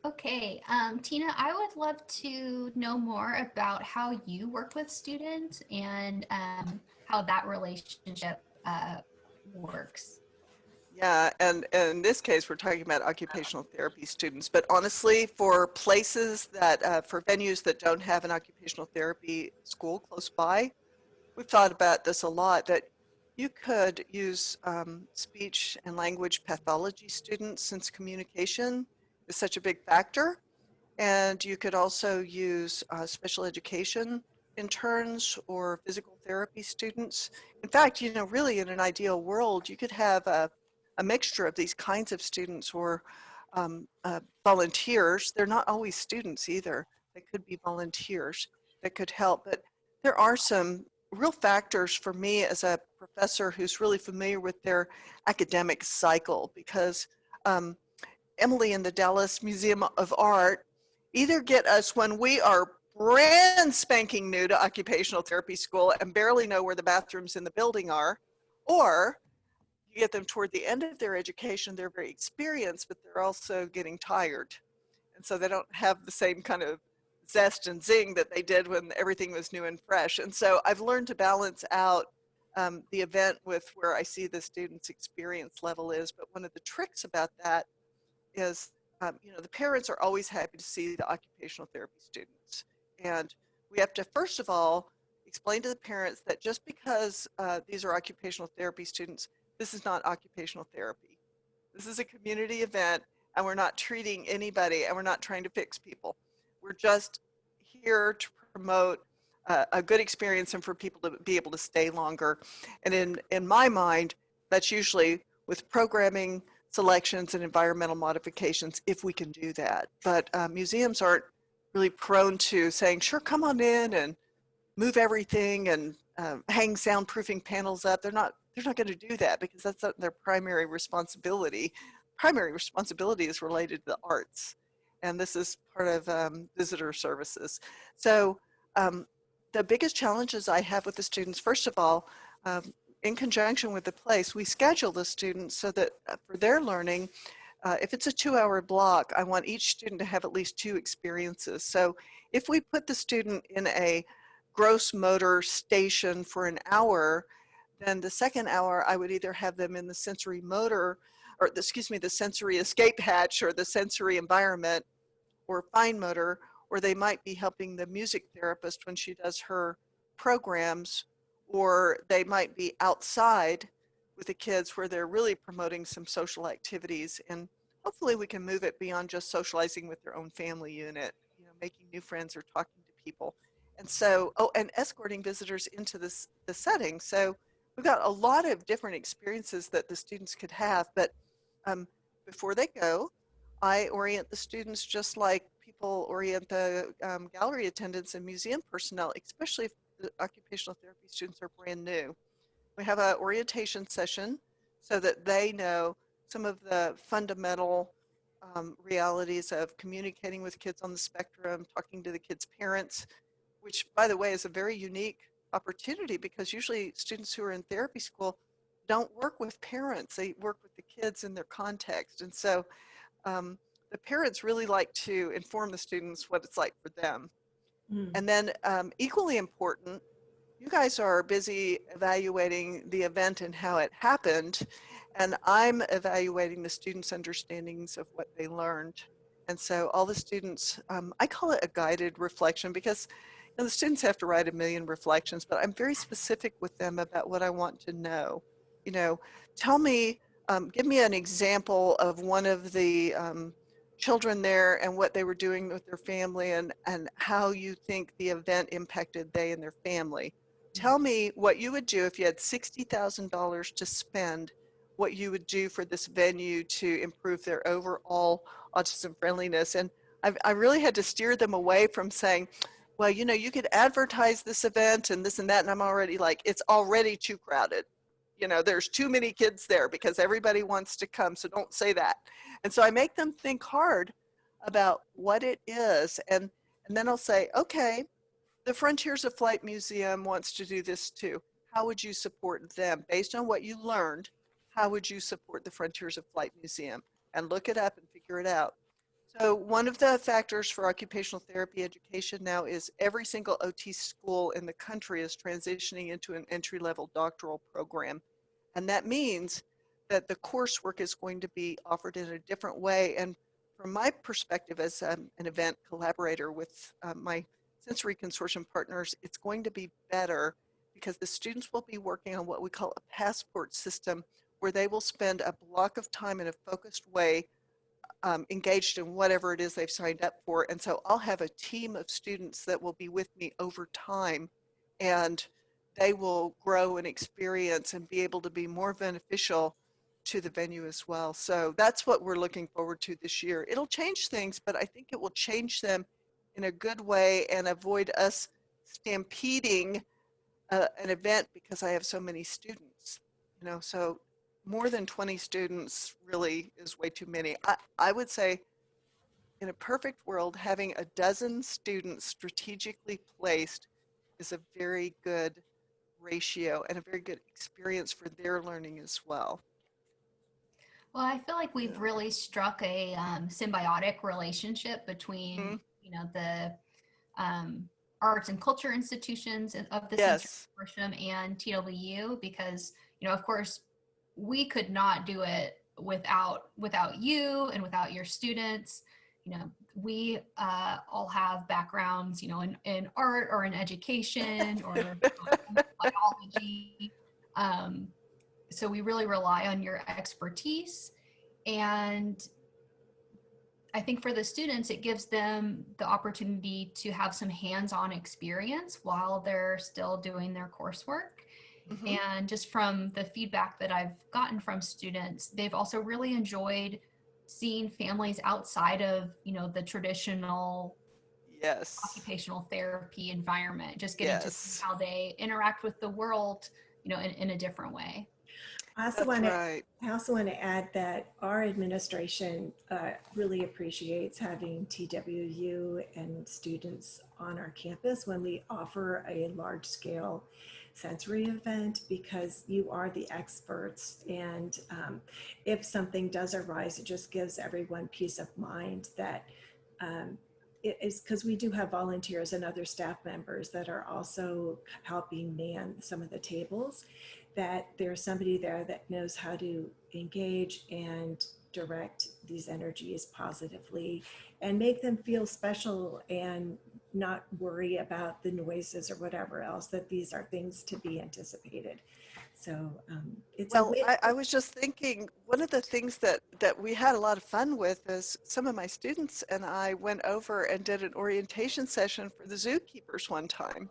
Okay, Tina, I would love to know more about how you work with students and how that relationship works. Yeah, and in this case, we're talking about occupational therapy students. But honestly, for places that, for venues that don't have an occupational therapy school close by, we've thought about this a lot, that you could use speech and language pathology students since communication is such a big factor. And you could also use special education interns or physical therapy students. In fact, you know, really in an ideal world, you could have a mixture of these kinds of students or volunteers. They're not always students either. They could be volunteers that could help. But there are some real factors for me as a professor who's really familiar with their academic cycle because um, Emily and the Dallas Museum of Art either get us when we are brand spanking new to occupational therapy school and barely know where the bathrooms in the building are, or you get them toward the end of their education, they're very experienced, but they're also getting tired. And so they don't have the same kind of zest and zing that they did when everything was new and fresh. And so I've learned to balance out the event with where I see the student's experience level is. But one of the tricks about that is, you know, the parents are always happy to see the occupational therapy students. And we have to, first of all, explain to the parents that just because these are occupational therapy students, this is not occupational therapy. This is a community event, and we're not treating anybody, and we're not trying to fix people. We're just here to promote a good experience and for people to be able to stay longer. And in my mind, that's usually with programming selections and environmental modifications if we can do that. But museums aren't really prone to saying, sure, come on in and move everything and hang soundproofing panels up. They're not going to do that because that's not their primary responsibility. Primary responsibility is related to the arts, and this is part of visitor services. So um, the biggest challenges I have with the students, first of all, um, in conjunction with the place, we schedule the students so that for their learning, if it's a 2-hour block, I want each student to have at least 2 experiences. So if we put the student in a gross motor station for an hour, then the second hour I would either have them in the sensory motor, or excuse me, the sensory escape hatch or the sensory environment or fine motor, or they might be helping the music therapist when she does her programs, or they might be outside with the kids where they're really promoting some social activities. And hopefully we can move it beyond just socializing with their own family unit, you know, making new friends or talking to people. And so, oh, and escorting visitors into the setting. So we've got a lot of different experiences that the students could have, but um, before they go, I orient the students just like people orient the gallery attendants and museum personnel, especially if the occupational therapy students are brand new. We have an orientation session so that they know some of the fundamental realities of communicating with kids on the spectrum, talking to the kids' parents, which, by the way, is a very unique opportunity because usually students who are in therapy school don't work with parents. They work with the kids in their context. And so um, the parents really like to inform the students what it's like for them. Mm. And then equally important, you guys are busy evaluating the event and how it happened, and I'm evaluating the students' understandings of what they learned. And so all the students, I call it a guided reflection because you know, the students have to write a million reflections, but I'm very specific with them about what I want to know. You know, tell me, give me an example of one of the children there and what they were doing with their family and how you think the event impacted they and their family. Tell me what you would do if you had $60,000 to spend, what you would do for this venue to improve their overall autism friendliness. And I really had to steer them away from saying, well, you know, you could advertise this event and this and that. And I'm already like, it's already too crowded. You know, there's too many kids there because everybody wants to come. So don't say that. And so I make them think hard about what it is. And then I'll say, okay, the Frontiers of Flight Museum wants to do this too. How would you support them? Based on what you learned, how would you support the Frontiers of Flight Museum? And look it up and figure it out. So one of the factors for occupational therapy education now is every single OT school in the country is transitioning into an entry-level doctoral program. And that means that the coursework is going to be offered in a different way. And from my perspective as an event collaborator with my sensory consortium partners, it's going to be better because the students will be working on what we call a passport system, where they will spend a block of time in a focused way engaged in whatever it is they've signed up for. And so I'll have a team of students that will be with me over time, and they will grow and experience and be able to be more beneficial to the venue as well. So that's what we're looking forward to this year. It'll change things, but I think it will change them in a good way and avoid us stampeding an event because I have so many students, so more than 20 students really is way too many. I would say in a perfect world, having a dozen students strategically placed is a very good ratio and a very good experience for their learning as well. Well, I feel like we've Yeah. really struck a symbiotic relationship between, Mhm. the arts and culture institutions of the Sensory Yes. Consortium and TWU, because, of course, we could not do it without you and without your students. We all have backgrounds, in art or in education or biology. So we really rely on your expertise. And I think for the students, it gives them the opportunity to have some hands-on experience while they're still doing their coursework. Mhm. And just from the feedback that I've gotten from students, they've also really enjoyed seeing families outside of, the traditional Yes. occupational therapy environment, just getting to see Yes. how they interact with the world, in a different way. I also That's want to right. I also want to add that our administration really appreciates having TWU and students on our campus when we offer a large scale sensory event, because you are the experts. And if something does arise, it just gives everyone peace of mind that it is, because we do have volunteers and other staff members that are also helping man some of the tables, that there's somebody there that knows how to engage and direct these energies positively and make them feel special and not worry about the noises or whatever else, that these are things to be anticipated. So it's a Well, win. I was just thinking, one of the things that we had a lot of fun with is some of my students and I went over and did an orientation session for the zookeepers one time.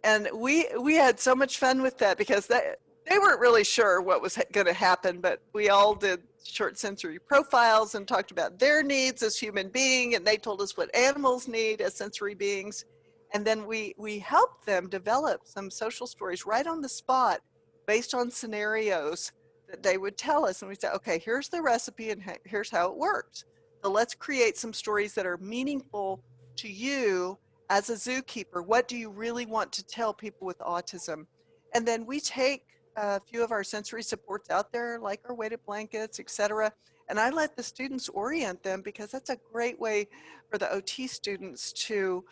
And we had so much fun with that because they weren't really sure what was going to happen, but we all did short sensory profiles and talked about their needs as human beings, and they told us what animals need as sensory beings. And then we helped them develop some social stories right on the spot based on scenarios that they would tell us. And we said, okay, here's the recipe and here's how it works. So let's create some stories that are meaningful to you as a zookeeper. What do you really want to tell people with autism? And then we take a few of our sensory supports out there, like our weighted blankets, etc. And I let the students orient them, because that's a great way for the OT students to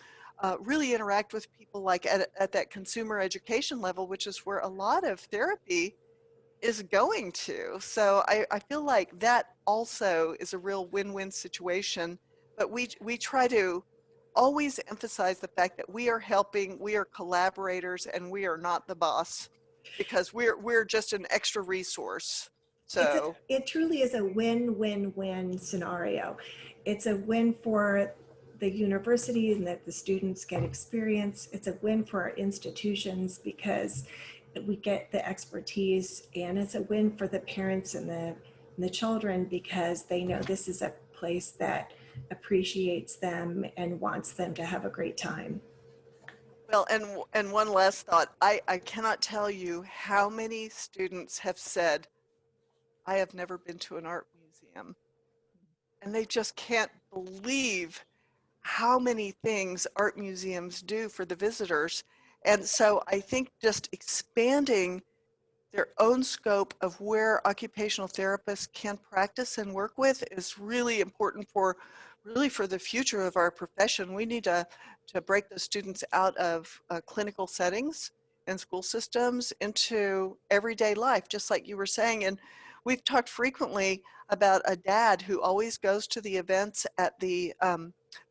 really interact with people, like at that consumer education level, which is where a lot of therapy is going to. So I feel like that also is a real win-win situation. But we try to always emphasize the fact that we are helping, we are collaborators, and we are not the boss, because we're just an extra resource. So It truly is a win-win-win scenario. It's a win for the university and that the students get experience. It's a win for our institutions because we get the expertise, and it's a win for the parents and the children because they know this is a place that appreciates them and wants them to have a great time. well, and one last thought, I cannot tell you how many students have said, I have never been to an art museum, and they just can't believe how many things art museums do for the visitors. And so I think just expanding their own scope of where occupational therapists can practice and work with is really important for the future of our profession. We need to break the students out of clinical settings and school systems into everyday life, just like you were saying. And we've talked frequently about a dad who always goes to the events at the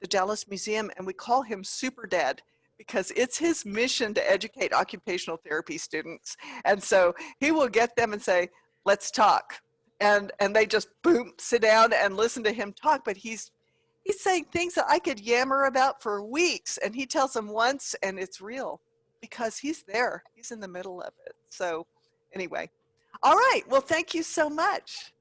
Dallas Museum, and we call him Super Dad because it's his mission to educate occupational therapy students. And so he will get them and say, let's talk. And they just boom, sit down and listen to him talk. But he's saying things that I could yammer about for weeks. And he tells them once and it's real because he's there. He's in the middle of it. So anyway, all right. Well, thank you so much.